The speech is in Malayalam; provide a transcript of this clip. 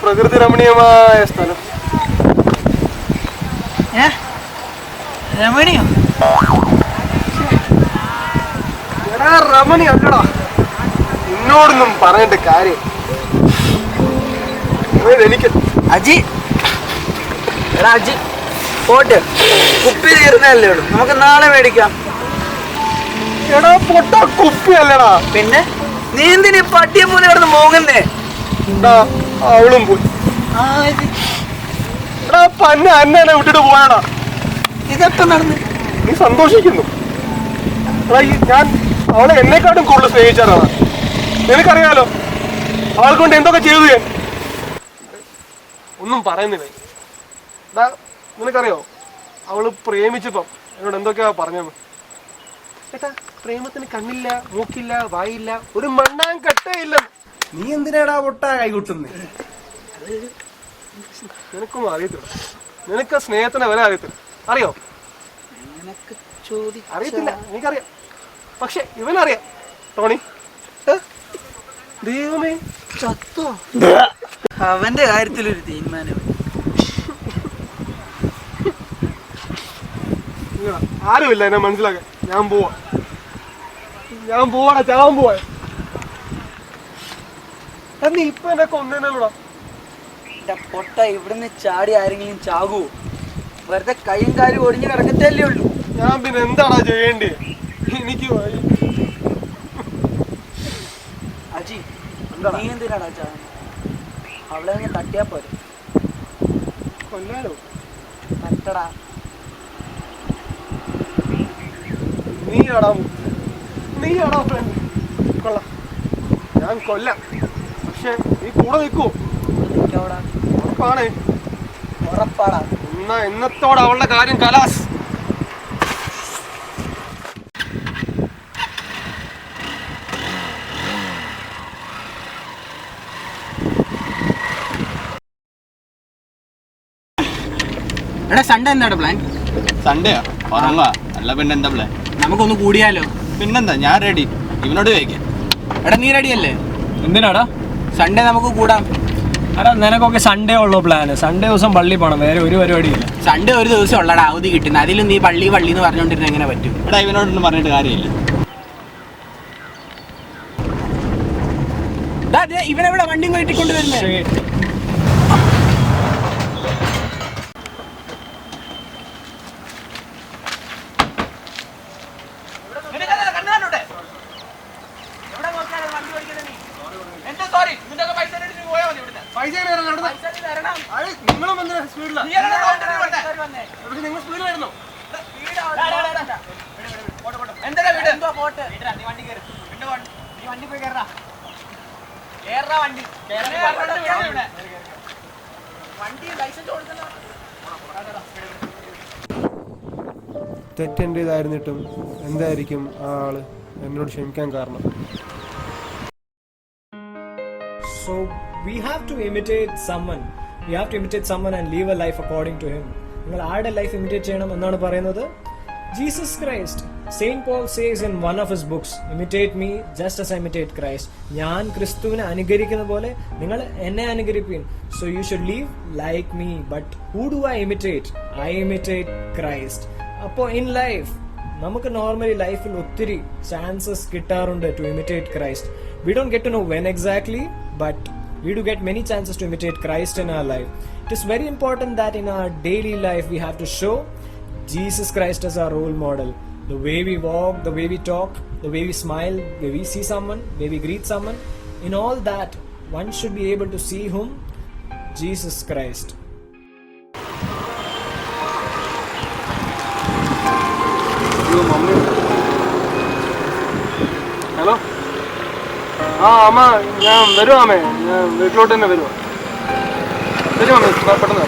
പ്രകൃതി രമണീയമായ സ്ഥലം. രമണിയോ? എടാ രമണി അല്ലടാ, എന്നോടൊന്നും പറഞ്ഞിട്ട് കാര്യം. എനിക്ക് അജി, എടാ അജി പോട്ട്, കുപ്പി തീർന്നല്ലേ ഉള്ളൂ, നമുക്ക് നാളെ മേടിക്കാം. എടാ പൊട്ട കുപ്പി അല്ലടാ. പിന്നെ നീ എന്തിനീ പട്ടിയെ പോലെ കിടന്ന് മോങ്ങുന്നേ? അവളും പോയി. എടാ പന്ന അന്നെ വിട്ടിട്ട് പോയാടാ. ഇതൊക്കെ നടന്ന് നീ സന്തോഷിക്കുന്നു? എടാ ഞാൻ അവളെ എന്നെക്കാട്ടും കൂടുതൽ സ്നേഹിച്ചാറാണ്. നിനക്കറിയാലോ അവൾ കൊണ്ട് എന്തൊക്കെ ചെയ്തു ഞാൻ. ഒന്നും പറയുന്നില്ല. എടാ നിനക്കറിയോ അവള് പ്രേമിച്ചപ്പം എന്നോട് എന്തൊക്കെയാ പറഞ്ഞത്? ഏട്ടാ പ്രേമത്തിന് കണ്ണില്ല, മൂക്കില്ല, വായില്ല, ഒരു മണ്ണാൻ കട്ടയില്ല. നീ എന്തിനാടാ പൊട്ട കൈകൊട്ടുന്നേ? നിനക്കൊന്നും അറിയത്തില്ല. നിനക്ക് സ്നേഹത്തിന് വില അറിയത്തില്ല. അറിയോ? അറിയത്തില്ല, എനിക്കറിയാം. പക്ഷെ ഇവനറിയാം. ടോണി ദൈവമേ ചത്തോ? അവന്റെ കാര്യത്തിലൊരു തീരുമാനം. ആരുമില്ല എന്നെ മനസ്സിലാക്കാൻ. ഞാൻ പോവാടാ, ചാവാൻ പോവാ. നീ ഇപ്പൊ എന്നെ കൊന്നേനല്ലോടാ. പൊട്ട ഇവിടുന്ന് ചാടി ആരെങ്കിലും ചാകുവോ? വെറുതെ കൈയും കാലും ഒടിഞ്ഞ് കിടക്കത്തല്ലേ ഉള്ളൂ. ഞാൻ പിന്നെ എന്താടാ ചെയ്യേണ്ടേ? എനിക്ക് അജി നീ എന്തിനാടാ ചാകുന്നത്? അവളെ അങ്ങ് തട്ടിയാ പോരെ. കൊല്ലാലോ? തട്ടടാ. നീയാടാ ഫ്രണ്ട്. കൊള്ളാം, ഞാൻ കൊല്ലാം. പക്ഷെ നീ കൂടെ നിൽക്കുവോ? ഉറപ്പാണേ? ഉറപ്പാടാ. എന്നാ ഇന്നത്തോടെ അവളുടെ കാര്യം കലാസ്. എടാ സൺഡേ എന്താണ് പ്ലാൻ? സൺഡേയാ? ഉറങ്ങുക അല്ല പിന്നെ എന്താ പ്ലാൻ? നമുക്കൊന്ന് കൂടിയാലോ? പിന്നെന്താ, ഞാൻ റെഡി. ഇവനോട് ചോദിക്കാം. എടാ നീ റെഡി അല്ലേ? എന്തിനാടാ? സൺഡേ നമുക്ക് കൂടാം. എടാ നിനക്കൊക്കെ സൺഡേ ഉള്ളൂ പ്ലാന്. സൺഡേ ദിവസം പള്ളി പോകണം, വേറെ ഒരു പരിപാടിയില്ല. സൺഡേ ഒരു ദിവസം ഉള്ളടാ അവധി കിട്ടുന്നത്. അതിലും നീ പള്ളി എന്ന് പറഞ്ഞുകൊണ്ടിരുന്ന എങ്ങനെ പറ്റും? എടാ ഇവനോടൊന്നും പറഞ്ഞിട്ട് കാര്യമില്ല. ഇവനെവിടെ വണ്ടി കയറ്റിക്കൊണ്ടുവരുന്നേ? നിങ്ങളും സ്പീഡിലാ? നിങ്ങൾ സ്പീഡിലായിരുന്നോ? തെറ്റെൻ്റെതായിരുന്നിട്ടും എന്തായിരിക്കും ആ ആള് എന്നോട് ക്ഷമിക്കാൻ കാരണം? So we have to imitate someone. We have to imitate someone and live a life according to him. നിങ്ങൾ ആരുടെ ലൈഫ് ഇമിറ്റേറ്റ് ചെയ്യണം എന്നാണ് പറയുന്നത്? Jesus Christ. Saint Paul says in one of his books, imitate me just as I imitate Christ. ഞാൻ ക്രിസ്തുവിനെ അനുകരിക്കുന്ന പോലെ നിങ്ങൾ എന്നെ അനുകരിപ്പീൻ. So you should live like me. But who do I imitate? I imitate Christ. അപ്പോൾ in life നമുക്ക് നോർമലി ലൈഫിൽ ഒത്തിരി ചാൻസസ് കിട്ടാറുണ്ട് to imitate Christ. We don't get to know when exactly, but we do get many chances to imitate Christ in our life. It is very important that in our daily life we have to show Jesus Christ as our role model. The way we walk, the way we talk, the way we smile, the way we see someone, the way we greet someone, in all that one should be able to see whom? Jesus Christ. Hello, അമ്മ ഞാൻ വരുവാമേ. ഞാൻ വീട്ടിലോട്ട് തന്നെ വരുവാ. ശരി അമ്മേ, പെട്ടെന്ന്.